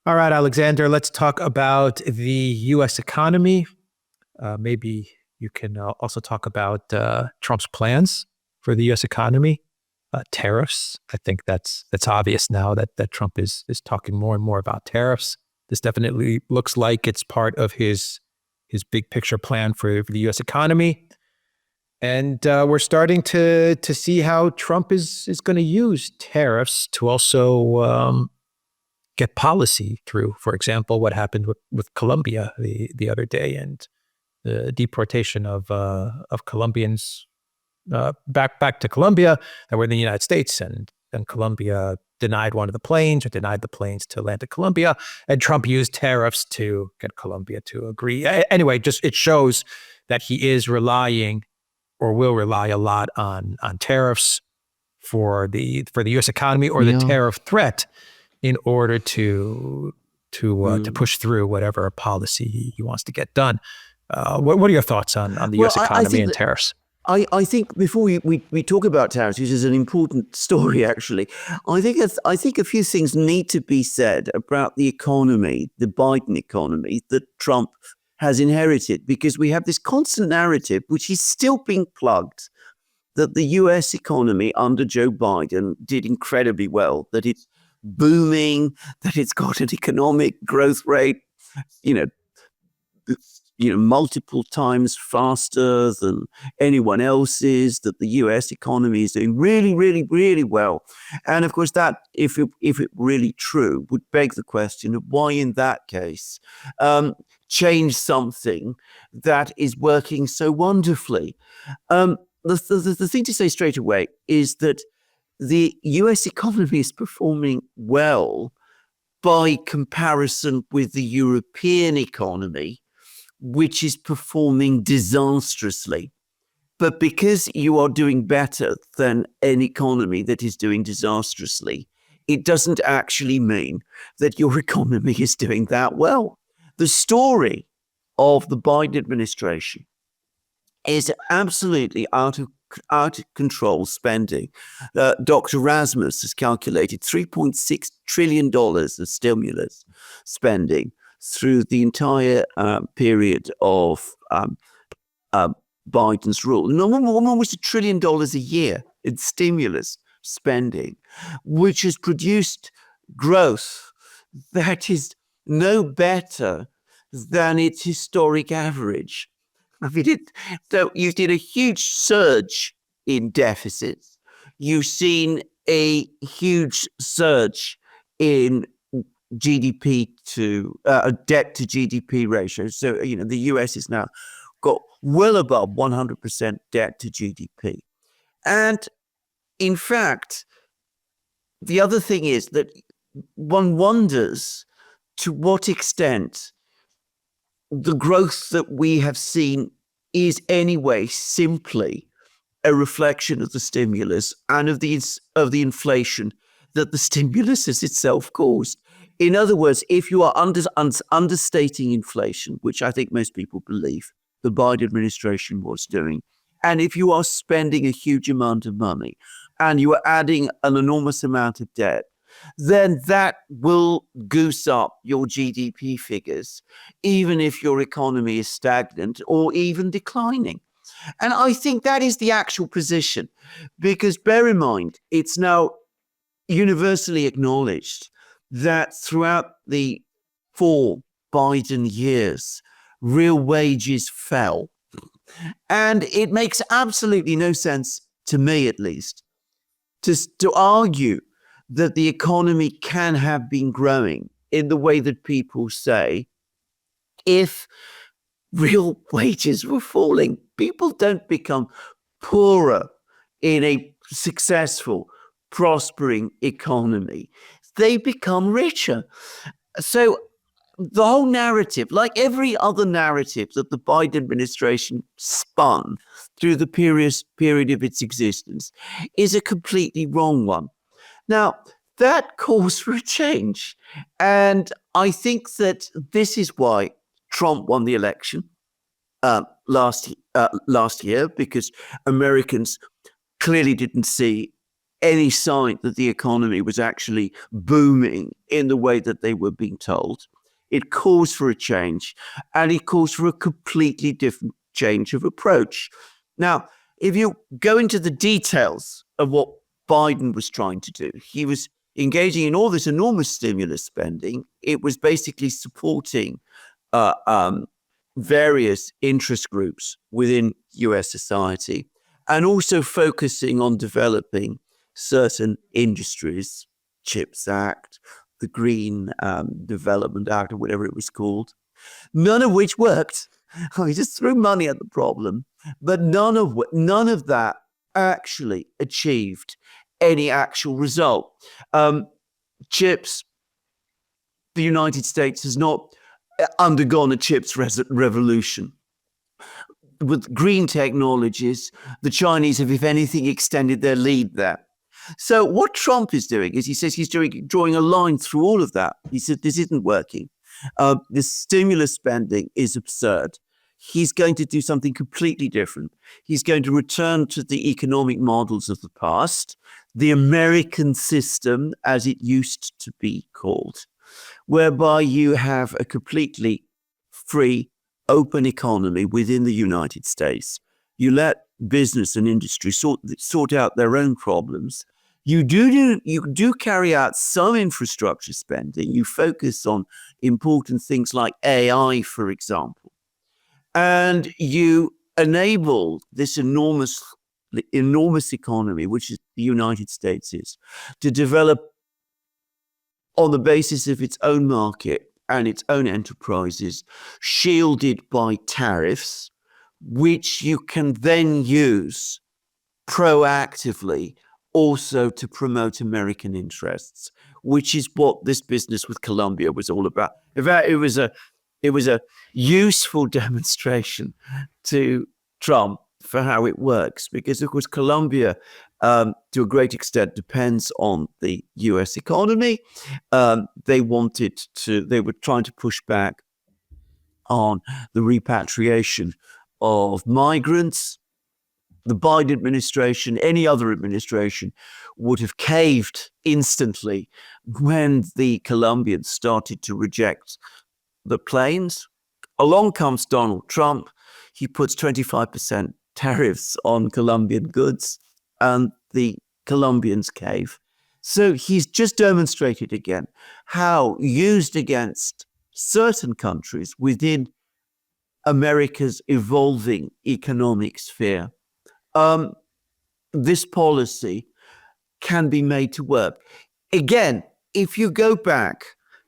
All right, Alexander, let's talk about the U.S. economy. Maybe you can also talk about Trump's plans for the U.S. economy, tariffs. I think that's obvious now that Trump is talking more and more about tariffs. This definitely looks like it's part of his big picture plan for the U.S. economy. And we're starting to see how Trump is going to use tariffs to also get policy through. For example, what happened with Colombia the other day, and the deportation of Colombians back to Colombia that were in the United States, and Colombia denied the planes to land at Colombia, and Trump used tariffs to get Colombia to agree. Anyway, just it shows that he is relying or will rely a lot on tariffs for the U.S. economy, or the tariff threat, in order to push through whatever policy he wants to get done. What are your thoughts on the U.S. economy and tariffs? I think before we talk about tariffs, which is an important story actually, I think a few things need to be said about the economy, the Biden economy that Trump has inherited, because we have this constant narrative, which is still being plugged, that the U.S. economy under Joe Biden did incredibly well, that it's booming, that it's got an economic growth rate, multiple times faster than anyone else's, that the U.S. economy is doing really, really, really well. And of course, that, if it really true, would beg the question of why, in that case, change something that is working so wonderfully. The thing to say straight away is that the U.S. economy is performing well by comparison with the European economy, which is performing disastrously. But because you are doing better than an economy that is doing disastrously, it doesn't actually mean that your economy is doing that well. The story of the Biden administration is absolutely out of control spending. Dr. Rasmus has calculated $3.6 trillion of stimulus spending through the entire period of Biden's rule. And almost $1 trillion a year in stimulus spending, which has produced growth that is no better than its historic average. I mean, so you did a huge surge in deficits. You've seen a huge surge in GDP to debt to GDP ratio. So, the US has now got well above 100% debt to GDP. And in fact, the other thing is that one wonders to what extent the growth that we have seen is anyway simply a reflection of the stimulus and of the inflation that the stimulus has itself caused. In other words, if you are understating inflation, which I think most people believe the Biden administration was doing, and if you are spending a huge amount of money and you are adding an enormous amount of debt, then that will goose up your GDP figures, even if your economy is stagnant or even declining. And I think that is the actual position, because bear in mind, it's now universally acknowledged that throughout the 4 Biden years, real wages fell. And it makes absolutely no sense, to me at least, to argue that the economy can have been growing in the way that people say if real wages were falling. People don't become poorer in a successful, prospering economy. They become richer. So the whole narrative, like every other narrative that the Biden administration spun through the period of its existence, is a completely wrong one. Now, that calls for a change. And I think that this is why Trump won the election last year, because Americans clearly didn't see any sign that the economy was actually booming in the way that they were being told. It calls for a change, and it calls for a completely different change of approach. Now, if you go into the details of what Biden was trying to do, he was engaging in all this enormous stimulus spending. It was basically supporting various interest groups within US society, and also focusing on developing certain industries, CHIPS Act, the Green Development Act, or whatever it was called, none of which worked. He just threw money at the problem, but none of that actually achieved any actual result. Chips, the United States has not undergone a chips revolution. With green technologies, the Chinese have, if anything, extended their lead there. So what Trump is doing is he says he's drawing a line through all of that. He said this isn't working. The stimulus spending is absurd. He's going to do something completely different. He's going to return to the economic models of the past, the American system, as it used to be called, whereby you have a completely free, open economy within the United States. You let business and industry sort out their own problems. You do carry out some infrastructure spending. You focus on important things like AI, for example. And you enable this enormous economy, which is the United States is, to develop on the basis of its own market and its own enterprises, shielded by tariffs, which you can then use proactively also to promote American interests, which is what this business with Colombia was all about. In fact, it was a useful demonstration to Trump for how it works, because of course Colombia, to a great extent, depends on the U.S. economy. They were trying to push back on the repatriation of migrants. The Biden administration, any other administration, would have caved instantly when the Colombians started to reject the planes. Along comes Donald Trump. He puts 25% tariffs on Colombian goods, and the Colombians cave. So he's just demonstrated again how, used against certain countries within America's evolving economic sphere, this policy can be made to work. Again, if you go back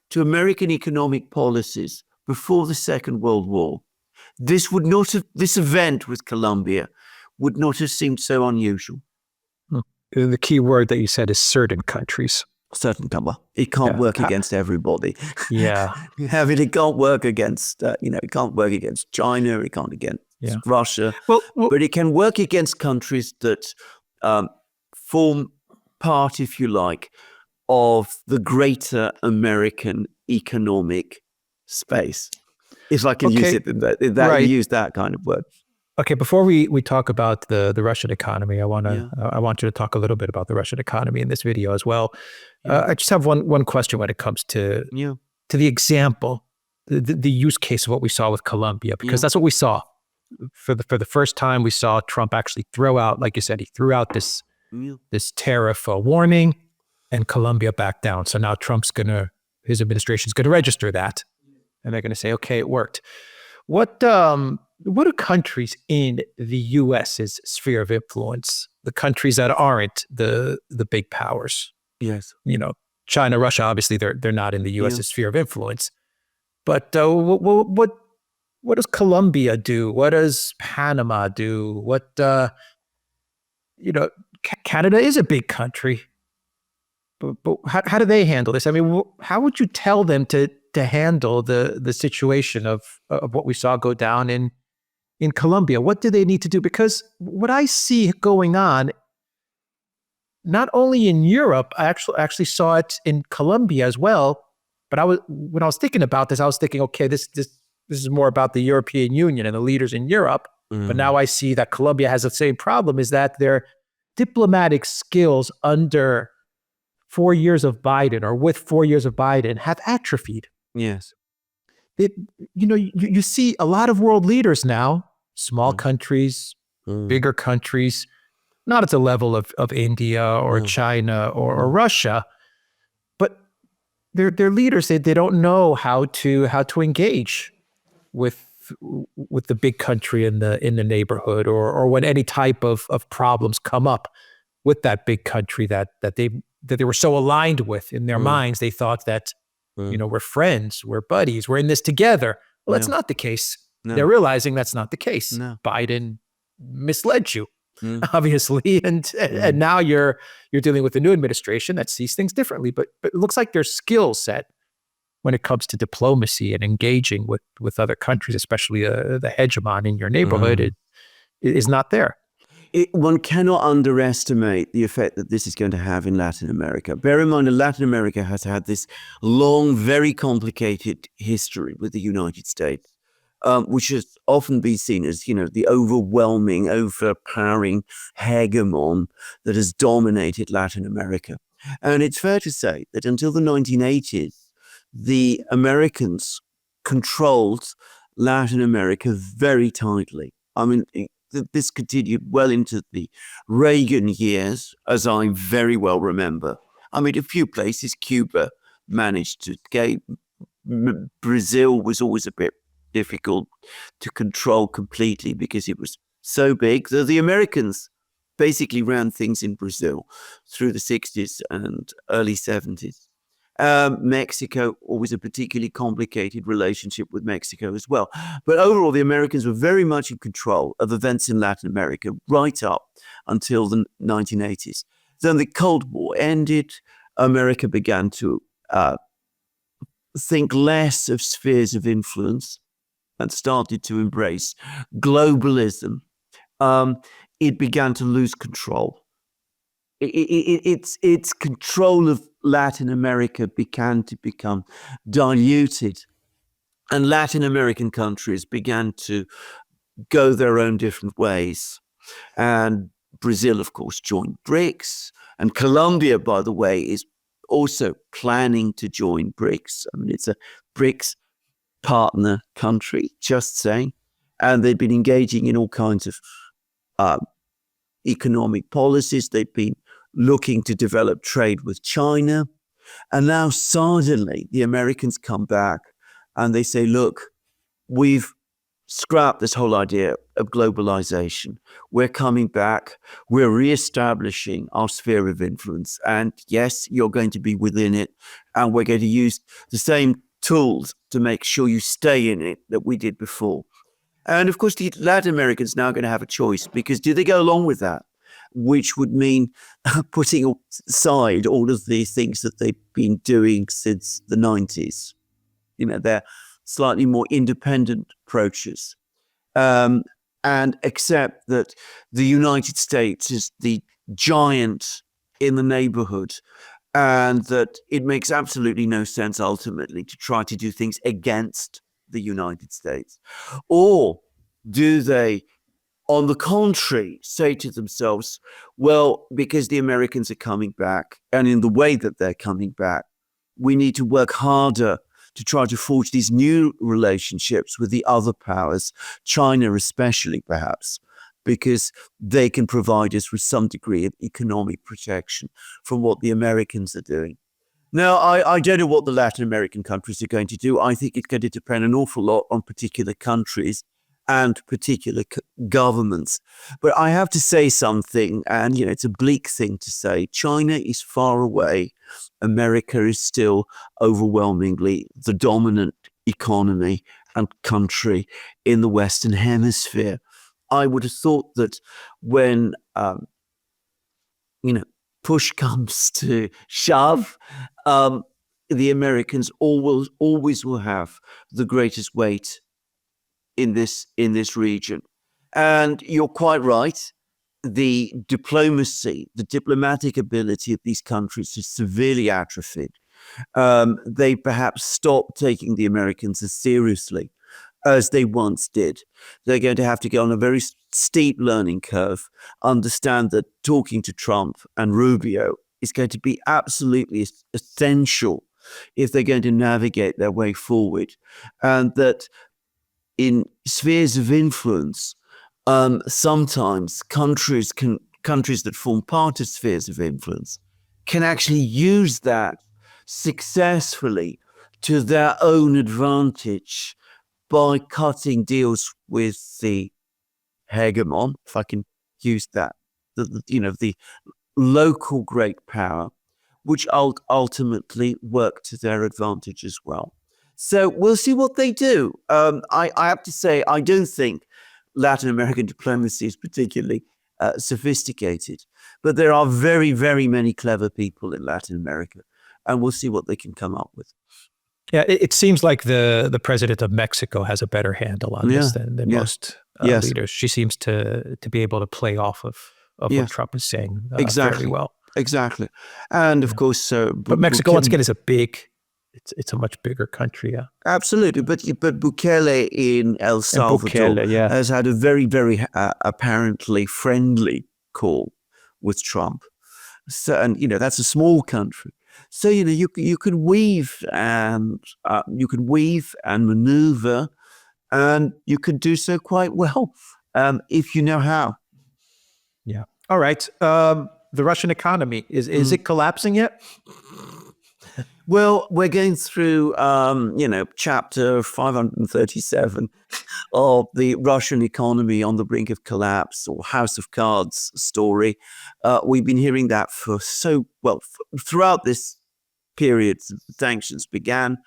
to American economic policies before the Second World War, this event with Colombia would not have seemed so unusual. The key word that you said is certain countries. Certain countries. It can't work against everybody. Yeah. It can't work against, it can't work against China, it can't against Russia, but it can work against countries that form part, if you like, of the greater American economic space. If I can use it use that kind of word. Okay, before we talk about the Russian economy, I want you to talk a little bit about the Russian economy in this video as well. I just have one question when it comes to the example, the use case of what we saw with Colombia, because that's what we saw. For the first time, we saw Trump actually throw out, like you said, he threw out this tariff warning, and Colombia backed down. So now his administration's going to register that, and they're going to say, okay, it worked. What are countries in the U.S.'s sphere of influence? The countries that aren't the big powers. Yes. China, Russia, obviously they're not in the U.S.'s sphere of influence. But what does Colombia do? What does Panama do? Canada is a big country. But how do they handle this? I mean, how would you tell them to handle the situation of what we saw go down in Colombia? What do they need to do? Because what I see going on, not only in Europe, I actually saw it in Colombia as well. But when I was thinking about this, I was thinking, okay, this is more about the European Union and the leaders in Europe. But now I see that Colombia has the same problem, is that they're diplomatic skills under 4 years of Biden or with 4 years of Biden have atrophied. Yes. You see a lot of world leaders now, small countries, bigger countries, not at the level of India or China or Russia, but they're leaders. They don't know how to engage with the big country in the neighborhood, or when any type of problems come up with that big country that they were so aligned with in their minds. They thought that we're friends, we're buddies, we're in this together. Well, that's not the case. No. They're realizing that's not the case. No. Biden misled you, obviously, and now you're dealing with a new administration that sees things differently. But it looks like their skill set when it comes to diplomacy and engaging with other countries, especially the hegemon in your neighborhood, it is not there. One cannot underestimate the effect that this is going to have in Latin America. Bear in mind that Latin America has had this long, very complicated history with the United States, which has often been seen as, the overwhelming, overpowering hegemon that has dominated Latin America. And it's fair to say that until the 1980s, the Americans controlled Latin America very tightly. I mean, this continued well into the Reagan years, as I very well remember. I mean, a few places, Cuba managed to escape. Brazil was always a bit difficult to control completely because it was so big. So the Americans basically ran things in Brazil through the 60s and early 70s. Mexico, always a particularly complicated relationship with Mexico as well. But overall, the Americans were very much in control of events in Latin America right up until the 1980s. Then the Cold War ended. America began to think less of spheres of influence and started to embrace globalism. It began to lose control. Its control of Latin America began to become diluted, and Latin American countries began to go their own different ways. And Brazil, of course, joined BRICS, and Colombia, by the way, is also planning to join BRICS. I mean, it's a BRICS partner country, just saying, and they've been engaging in all kinds of economic policies. They've been looking to develop trade with China. And now suddenly the Americans come back and they say, look, we've scrapped this whole idea of globalization. We're coming back. We're reestablishing our sphere of influence. And yes, you're going to be within it. And we're going to use the same tools to make sure you stay in it that we did before. And of course, the Latin Americans now are going to have a choice, because do they go along with that? Which would mean putting aside all of the things that they've been doing since the 90s. They're slightly more independent approaches, and accept that the United States is the giant in the neighborhood, and that it makes absolutely no sense ultimately to try to do things against the United States? Or do they, on the contrary, say to themselves, well, because the Americans are coming back, and in the way that they're coming back, we need to work harder to try to forge these new relationships with the other powers, China especially perhaps, because they can provide us with some degree of economic protection from what the Americans are doing. Now, I don't know what the Latin American countries are going to do. I think it's going to depend an awful lot on particular countries and particular governments. But I have to say something, and it's a bleak thing to say. China is far away. America is still overwhelmingly the dominant economy and country in the Western Hemisphere. I would have thought that when, push comes to shove, the Americans always will have the greatest weight in this region. And you're quite right. The diplomacy, the diplomatic ability of these countries is severely atrophied. They perhaps stopped taking the Americans as seriously as they once did. They're going to have to go on a very steep learning curve, understand that talking to Trump and Rubio is going to be absolutely essential if they're going to navigate their way forward. And that in spheres of influence, sometimes countries that form part of spheres of influence can actually use that successfully to their own advantage by cutting deals with the hegemon, if I can use that, the local great power, which ultimately work to their advantage as well. So we'll see what they do. I have to say, I don't think Latin American diplomacy is particularly sophisticated, but there are very, very many clever people in Latin America, and we'll see what they can come up with. Yeah, it seems like the president of Mexico has a better handle on this than most leaders. She seems to be able to play off of what Trump is saying fairly well. Exactly. And of course, but Mexico once again is it's a much bigger country. Yeah, absolutely. But Bukele in El Salvador has had a very, very apparently friendly call with Trump. So, and that's a small country. So you can weave and maneuver, and you can do so quite well if you know how. Yeah. All right. The Russian economy is it collapsing yet? Well, we're going through chapter 537 of the Russian economy on the brink of collapse, or House of Cards story. We've been hearing that throughout this period since the sanctions began,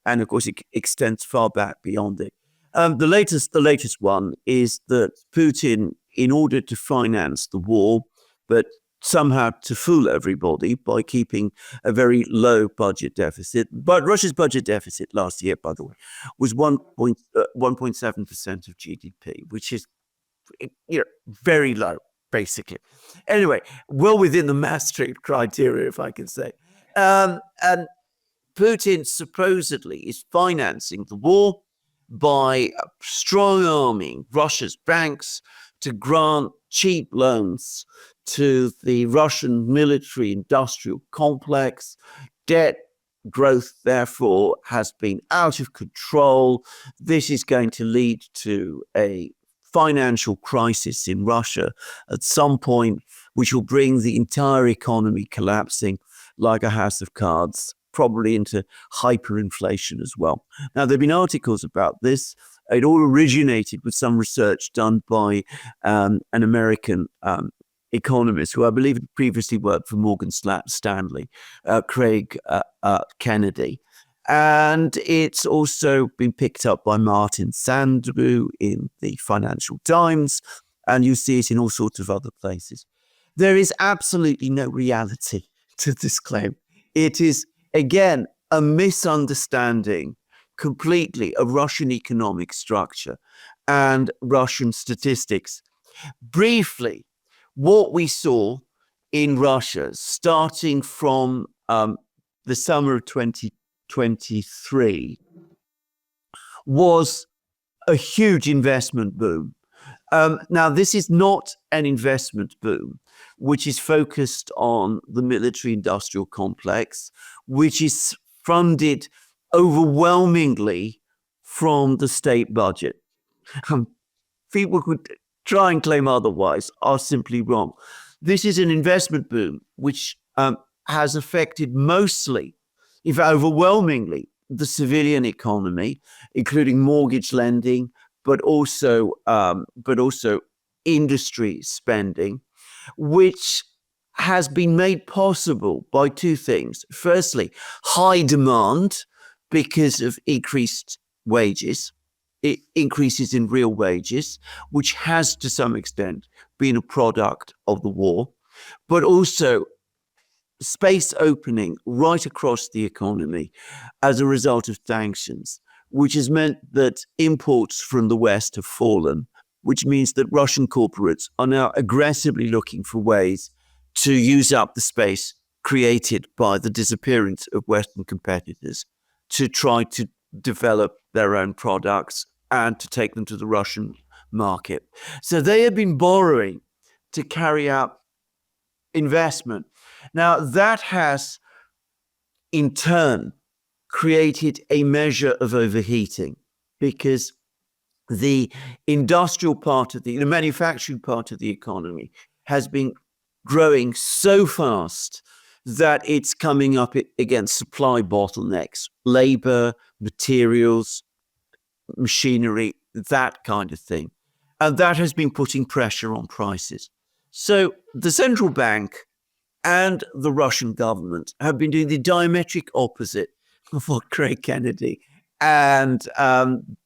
and of course it extends far back beyond it. The latest one is that Putin, in order to finance the war, but somehow to fool everybody by keeping a very low budget deficit. But Russia's budget deficit last year, by the way, was 1.7% of GDP, which is very low, basically. Anyway, well within the Maastricht criteria, if I can say. And Putin supposedly is financing the war by strong-arming Russia's banks to grant cheap loans to the Russian military-industrial complex. Debt growth, therefore, has been out of control. This is going to lead to a financial crisis in Russia at some point, which will bring the entire economy collapsing like a house of cards, probably into hyperinflation as well. Now, there have been articles about this. It all originated with some research done by an American economist who I believe had previously worked for Morgan Stanley, Craig Kennedy. And it's also been picked up by Martin Sandbu in the Financial Times, and you see it in all sorts of other places. There is absolutely no reality to this claim. It is, again, a misunderstanding completely of Russian economic structure and Russian statistics. Briefly, what we saw in Russia starting from the summer of 2023 was a huge investment boom. Now, this is not an investment boom which is focused on the military-industrial complex, which is funded overwhelmingly from the state budget. People who try and claim otherwise are simply wrong. This is an investment boom which has affected mostly, if overwhelmingly, the civilian economy, including mortgage lending, but also industry spending, which has been made possible by two things. Firstly, high demand because of increased wages, increases in real wages, which has to some extent been a product of the war, but also space opening right across the economy as a result of sanctions, which has meant that imports from the West have fallen, which means that Russian corporates are now aggressively looking for ways to use up the space created by the disappearance of Western competitors to try to develop their own products and to take them to the Russian market. So they have been borrowing to carry out investment. Now, that has in turn created a measure of overheating because the industrial part of the manufacturing part of the economy has been growing so fast that it's coming up against supply bottlenecks, labor, materials, machinery, that kind of thing. And that has been putting pressure on prices. So the central bank and the Russian government have been doing the diametric opposite of what Craig Kennedy and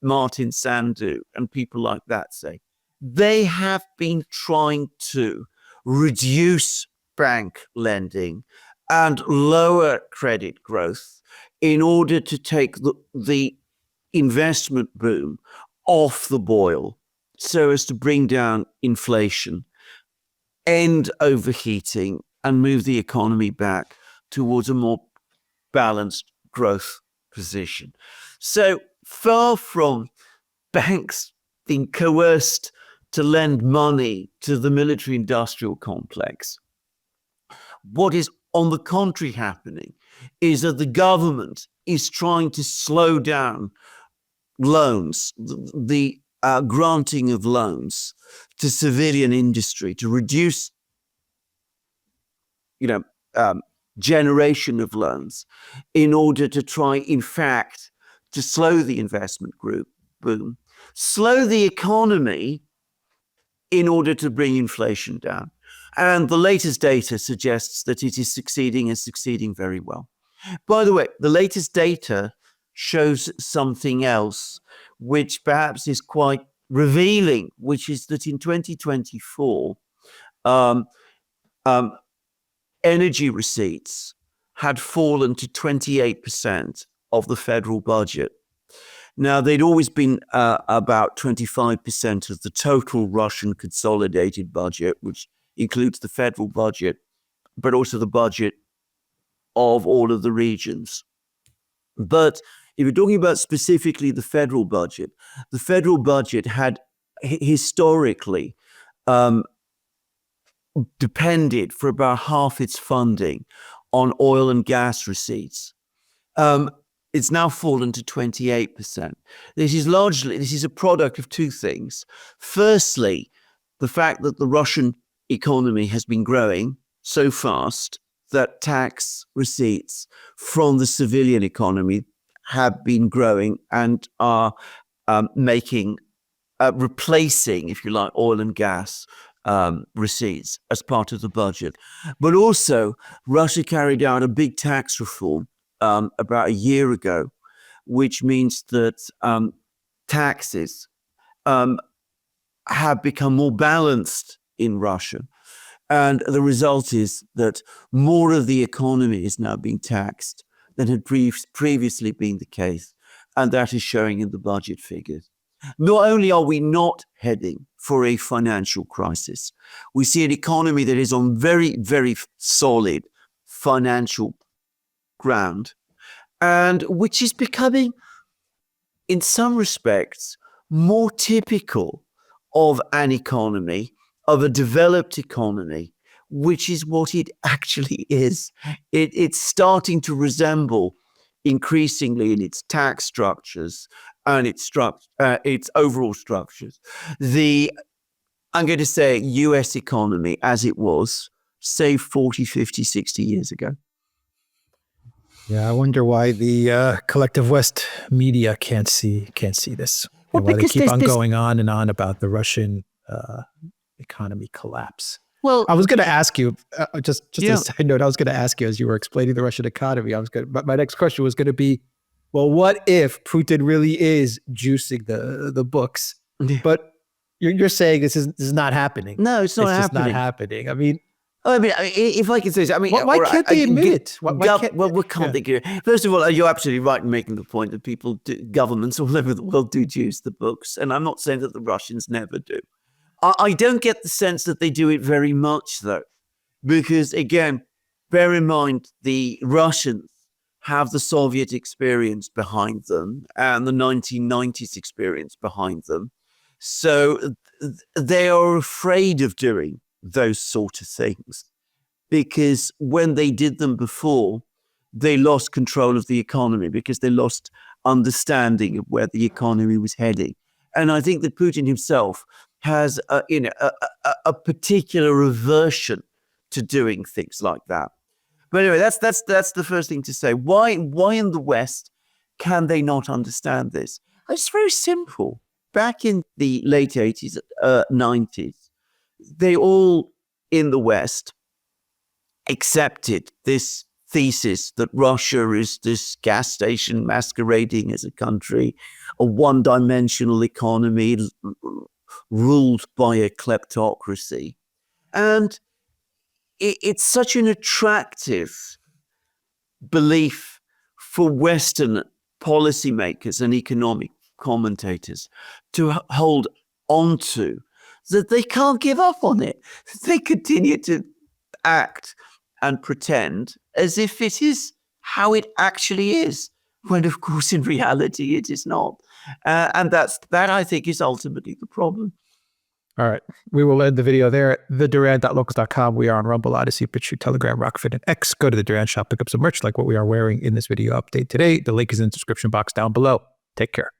Martin Sandu and people like that say. They have been trying to reduce bank lending and lower credit growth in order to take the investment boom off the boil so as to bring down inflation, end overheating, and move the economy back towards a more balanced growth position. So far from banks being coerced to lend money to the military industrial complex, what is on the contrary happening is that the government is trying to slow down loans, the granting of loans to civilian industry, to reduce, generation of loans in order to try, in fact, to slow the investment boom, slow the economy in order to bring inflation down. And the latest data suggests that it is succeeding and succeeding very well. By the way, the latest data shows something else, which perhaps is quite revealing, which is that in 2024, energy receipts had fallen to 28% of the federal budget. Now, they'd always been about 25% of the total Russian consolidated budget, which includes the federal budget, but also the budget of all of the regions. But if you're talking about specifically the federal budget had historically depended for about half its funding on oil and gas receipts. It's now fallen to 28%. This is a product of two things. Firstly, the fact that the Russian economy has been growing so fast that tax receipts from the civilian economy have been growing and are replacing, if you like, oil and gas receipts as part of the budget. But also, Russia carried out a big tax reform about a year ago, which means that taxes have become more balanced in Russia. And the result is that more of the economy is now being taxed than had previously been the case. And that is showing in the budget figures. Not only are we not heading for a financial crisis, we see an economy that is on very, very solid financial ground, and which is becoming, in some respects, more typical of an economy, of a developed economy, which is what it actually is. It's starting to resemble increasingly in its tax structures and its overall structures I'm going to say, US economy as it was, say, 40, 50, 60 years ago. Yeah, I wonder why the collective West media can't see this. Well, why they because keep on there's- going on and on about the Russian economy collapse. Well, I was going to ask you, just Yeah. a side note, I was going to ask you as you were explaining the Russian economy, but my next question was going to be, well, what if Putin really is juicing the books? But you're saying this is not happening. No, it's not just happening. not happening. I mean, if I can say so, why can't they admit it? Why can't- we can't think of it. First of all, you're absolutely right in making the point that governments all over the world do juice the books. And I'm not saying that the Russians never do. I don't get the sense that they do it very much, though, because, again, bear in mind, the Russians have the Soviet experience behind them and the 1990s experience behind them. So they are afraid of doing those sort of things because when they did them before, they lost control of the economy because they lost understanding of where the economy was heading. And I think that Putin himself has a particular aversion to doing things like that. But anyway, that's the first thing to say. Why in the West can they not understand this? It's very simple. Back in the late 80s, 90s, they all in the West accepted this thesis that Russia is this gas station masquerading as a country, a one-dimensional economy ruled by a kleptocracy. And it's such an attractive belief for Western policymakers and economic commentators to hold onto that they can't give up on it. They continue to act and pretend as if it is how it actually is, when of course in reality it is not. And that I think is ultimately the problem. All right. We will end the video there at theduran.locals.com. We are on Rumble, Odyssey, BitChute, Telegram, Rockfit, and X. Go to the Duran shop, pick up some merch like what we are wearing in this video update today. The link is in the description box down below. Take care.